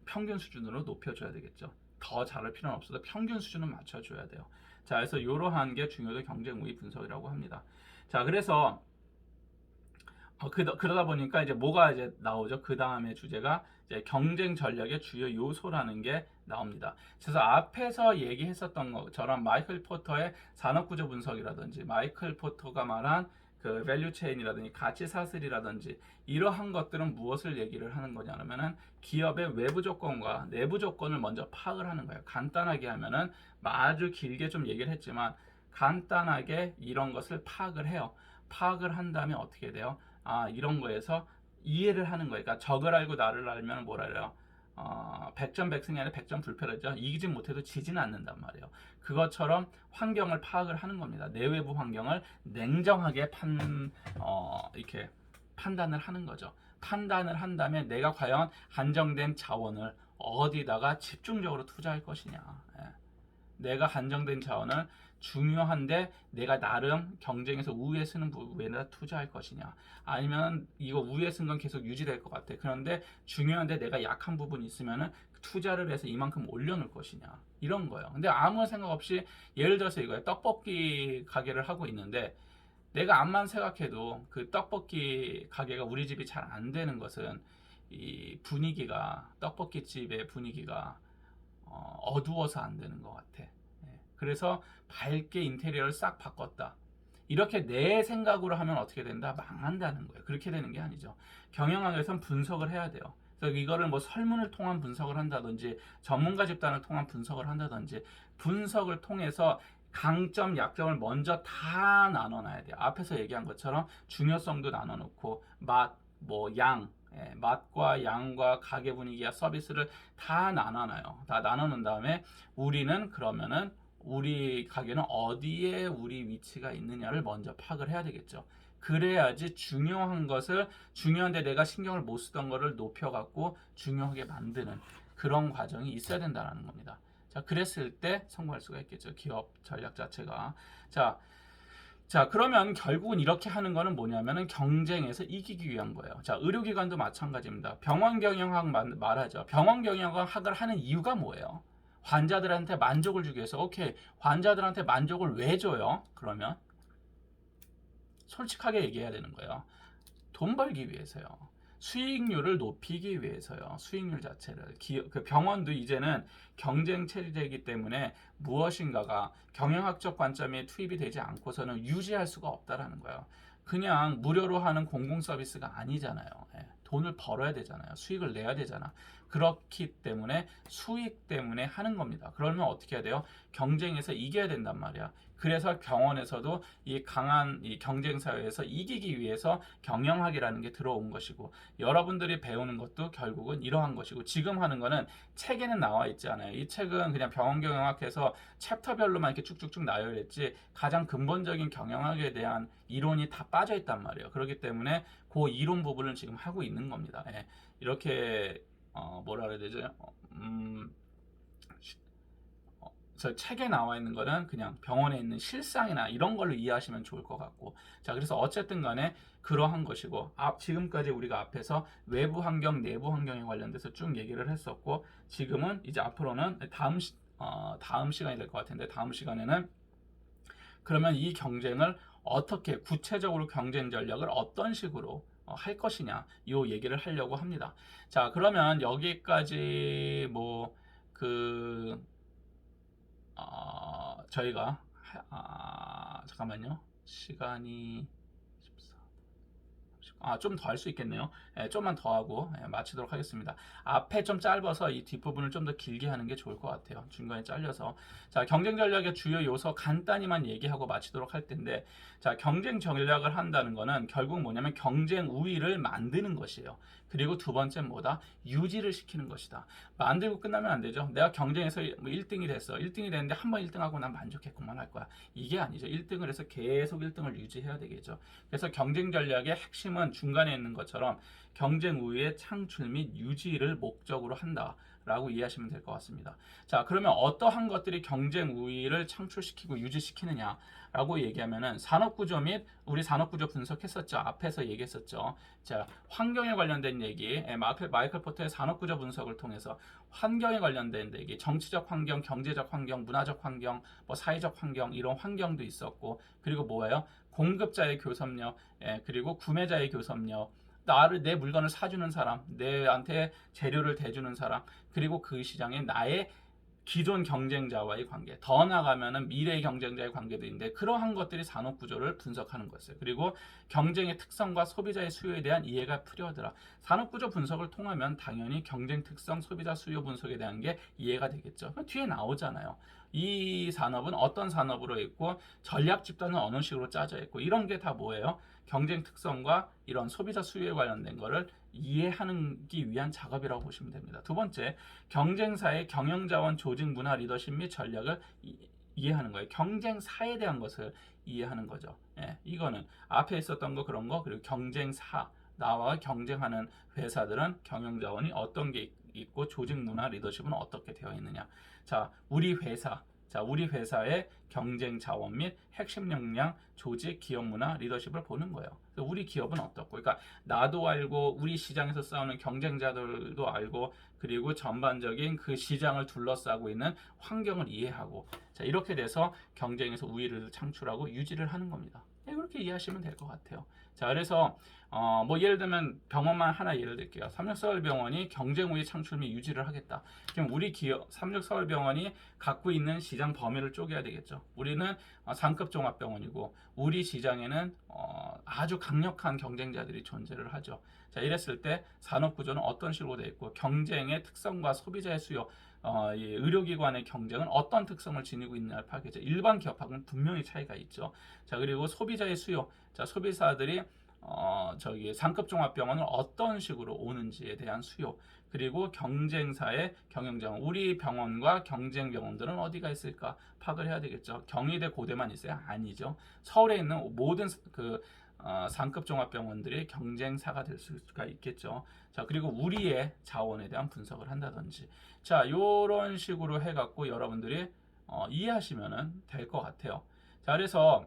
평균 수준으로 높여줘야 되겠죠. 더 잘할 필요는 없어도 평균 수준은 맞춰줘야 돼요. 자, 그래서 이러한 게 중요도 경쟁 우위 분석이라고 합니다. 자, 그래서 그러다 보니까 이제 뭐가 이제 나오죠? 그 다음에 주제가 이제 경쟁 전략의 주요 요소라는 게 나옵니다. 그래서 앞에서 얘기했었던 것처럼 마이클 포터의 산업구조 분석이라든지 마이클 포터가 말한 그 밸류 체인이라든지 가치 사슬이라든지 이러한 것들은 무엇을 얘기를 하는 거냐면은 기업의 외부 조건과 내부 조건을 먼저 파악을 하는 거예요. 간단하게 하면은 아주 길게 좀 얘기를 했지만 간단하게 이런 것을 파악을 해요. 파악을 한 다음에 어떻게 돼요? 이런 거에서 이해를 하는 거예요. 그러니까 적을 알고 나를 알면 뭐라 그래요? 백전백승이 아니라 백전불패라죠. 이기진 못해도 지진 않는단 말이에요. 그것처럼 환경을 파악을 하는 겁니다. 내외부 환경을 냉정하게 이렇게 판단을 하는 거죠. 판단을 한 다음에 내가 과연 한정된 자원을 어디다가 집중적으로 투자할 것이냐. 내가 한정된 자원을 중요한데 내가 나름 경쟁에서 우위에 쓰는 부분에다 투자할 것이냐, 아니면 이거 우위에 쓴 건 계속 유지될 것 같아. 그런데 중요한데 내가 약한 부분이 있으면은 투자를 해서 이만큼 올려놓을 것이냐, 이런 거예요. 근데 아무 생각 없이 예를 들어서 이거예요. 떡볶이 가게를 하고 있는데 내가 암만 생각해도 그 떡볶이 가게가 우리 집이 잘 안 되는 것은 이 분위기가, 떡볶이 집의 분위기가 어두워서 안 되는 것 같아. 예. 그래서 밝게 인테리어를 싹 바꿨다. 이렇게 내 생각으로 하면 어떻게 된다? 망한다는 거예요. 그렇게 되는 게 아니죠. 경영학에서는 분석을 해야 돼요. 그래서 이거를 뭐 설문을 통한 분석을 한다든지 전문가 집단을 통한 분석을 한다든지, 분석을 통해서 강점, 약점을 먼저 다 나눠놔야 돼요. 앞에서 얘기한 것처럼 중요성도 나눠놓고 맛, 뭐 양, 맛과 양과 가게 분위기와 서비스를 다 나눠놔요. 다 나눠놓은 다음에 우리는 그러면은 우리 가게는 어디에 우리 위치가 있느냐를 먼저 파악을 해야 되겠죠. 그래야지 중요한 것을, 중요한데 내가 신경을 못 쓰던 거를 높여갖고 중요하게 만드는 그런 과정이 있어야 된다는 겁니다. 자, 그랬을 때 성공할 수가 있겠죠. 기업 전략 자체가. 자, 그러면 결국은 이렇게 하는 거는 뭐냐면은 경쟁에서 이기기 위한 거예요. 자, 의료기관도 마찬가지입니다. 병원 경영학 말하죠. 병원 경영학을 하는 이유가 뭐예요? 환자들한테 만족을 주기 위해서. 오케이, 환자들한테 만족을 왜 줘요? 그러면 솔직하게 얘기해야 되는 거예요. 돈 벌기 위해서요. 수익률을 높이기 위해서요. 수익률 자체를. 그 병원도 이제는 경쟁 체제이기 때문에 무엇인가가 경영학적 관점에 투입이 되지 않고서는 유지할 수가 없다라는 거예요. 그냥 무료로 하는 공공 서비스가 아니잖아요. 예. 돈을 벌어야 되잖아요. 수익을 내야 되잖아. 그렇기 때문에 수익 때문에 하는 겁니다. 그러면 어떻게 해야 돼요? 경쟁에서 이겨야 된단 말이야. 그래서 병원에서도 이 강한 이 경쟁 사회에서 이기기 위해서 경영학이라는 게 들어온 것이고, 여러분들이 배우는 것도 결국은 이러한 것이고, 지금 하는 거는 책에는 나와 있지 않아요. 이 책은 그냥 병원 경영학에서 챕터별로만 이렇게 쭉쭉쭉 나열했지 가장 근본적인 경영학에 대한 이론이 다 빠져 있단 말이에요. 그렇기 때문에 그 이론 부분을 지금 하고 있는 겁니다. 예. 이렇게 뭐라 그래야 되죠? 저 책에 나와 있는 거는 그냥 병원에 있는 실상이나 이런 걸로 이해하시면 좋을 것 같고, 자, 그래서 어쨌든 간에 그러한 것이고, 지금까지 우리가 앞에서 외부 환경, 내부 환경에 관련돼서 쭉 얘기를 했었고, 지금은 이제 앞으로는 다음 시간이 될 것 같은데, 다음 시간에는 그러면 이 경쟁을 어떻게, 구체적으로 경쟁 전략을 어떤 식으로 할 것이냐, 이 얘기를 하려고 합니다. 자, 그러면 여기까지 저희가 잠깐만요. 시간이 좀 더 할 수 있겠네요. 좀만 더 하고 마치도록 하겠습니다. 앞에 좀 짧아서 이 뒷부분을 좀 더 길게 하는 게 좋을 것 같아요. 중간에 잘려서. 자, 경쟁 전략의 주요 요소 간단히만 얘기하고 마치도록 할 텐데, 자, 경쟁 전략을 한다는 거는 결국 뭐냐면 경쟁 우위를 만드는 것이에요. 그리고 두 번째는 뭐다? 유지를 시키는 것이다. 만들고 끝나면 안 되죠. 내가 경쟁에서 1등이 됐어. 1등이 됐는데 한 번 1등하고 난 만족했구만 할 거야. 이게 아니죠. 1등을 해서 계속 1등을 유지해야 되겠죠. 그래서 경쟁 전략의 핵심은 중간에 있는 것처럼 경쟁 우위의 창출 및 유지를 목적으로 한다라고 이해하시면 될 것 같습니다. 자, 그러면 어떠한 것들이 경쟁 우위를 창출시키고 유지시키느냐라고 얘기하면은 산업구조 및, 우리 산업구조 분석했었죠. 앞에서 얘기했었죠. 자, 환경에 관련된 얘기, 마이클 포터의 산업구조 분석을 통해서 환경에 관련된 얘기, 정치적 환경, 경제적 환경, 문화적 환경, 뭐 사회적 환경, 이런 환경도 있었고, 그리고 뭐예요? 공급자의 교섭력, 그리고 구매자의 교섭력, 내 물건을 사주는 사람, 내한테 재료를 대주는 사람, 그리고 그 시장에 나의 기존 경쟁자와의 관계, 더 나아가면은 미래의 경쟁자의 관계도 있는데, 그러한 것들이 산업 구조를 분석하는 것이에요. 그리고 경쟁의 특성과 소비자의 수요에 대한 이해가 필요하더라. 산업 구조 분석을 통하면 당연히 경쟁 특성, 소비자 수요 분석에 대한 게 이해가 되겠죠. 뒤에 나오잖아요. 이 산업은 어떤 산업으로 있고 전략 집단은 어느 식으로 짜져 있고, 이런 게 다 뭐예요? 경쟁 특성과 이런 소비자 수요에 관련된 거를 이해하기 위한 작업이라고 보시면 됩니다. 두 번째, 경쟁사의 경영자원, 조직 문화, 리더십 및 전략을 이해하는 거예요. 경쟁사에 대한 것을 이해하는 거죠. 이거는 앞에 있었던 거, 그런 거, 그리고 경쟁사, 나와 경쟁하는 회사들은 경영자원이 어떤 게 있고 조직 문화, 리더십은 어떻게 되어 있느냐. 자, 우리 회사, 자, 우리 회사의 경쟁 자원 및 핵심 역량, 조직, 기업 문화, 리더십을 보는 거예요. 그래서 우리 기업은 어떻고, 그러니까 나도 알고 우리 시장에서 싸우는 경쟁자들도 알고 그리고 전반적인 그 시장을 둘러싸고 있는 환경을 이해하고 자, 이렇게 돼서 경쟁에서 우위를 창출하고 유지를 하는 겁니다. 이렇게 이해하시면 될 것 같아요. 자, 그래서 뭐 예를 들면 병원만 하나 예를 들게요. 삼육서울병원이 경쟁 우위 창출 및 유지를 하겠다. 그럼 우리 기업 삼육서울병원이 갖고 있는 시장 범위를 쪼개야 되겠죠. 우리는 상급 종합병원이고 우리 시장에는 아주 강력한 경쟁자들이 존재를 하죠. 자, 이랬을 때 산업 구조는 어떤 식으로 되어 있고 경쟁의 특성과 소비자의 수요 이 의료기관의 경쟁은 어떤 특성을 지니고 있냐를 파악해죠. 일반 기업하고는 분명히 차이가 있죠. 자, 그리고 소비자의 수요. 자, 소비자들이 상급 종합병원을 어떤 식으로 오는지에 대한 수요. 그리고 경쟁사의 경영자원. 우리 병원과 경쟁 병원들은 어디가 있을까 파악을 해야 되겠죠. 경희대 고대만 있어요? 아니죠. 서울에 있는 모든 상급 종합병원들이 경쟁사가 될 수가 있겠죠. 자, 그리고 우리의 자원에 대한 분석을 한다든지. 자, 요런 식으로 해갖고 여러분들이 이해하시면 될 것 같아요. 자, 그래서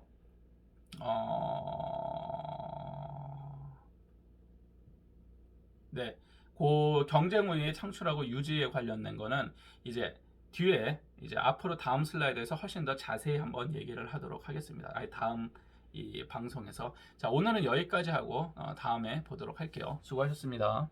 네, 그 경쟁 우위 창출하고 유지에 관련된 거는 이제 뒤에 이제 앞으로 다음 슬라이드에서 훨씬 더 자세히 한번 얘기를 하도록 하겠습니다. 다음 이 방송에서 자, 오늘은 여기까지 하고 다음에 보도록 할게요. 수고하셨습니다.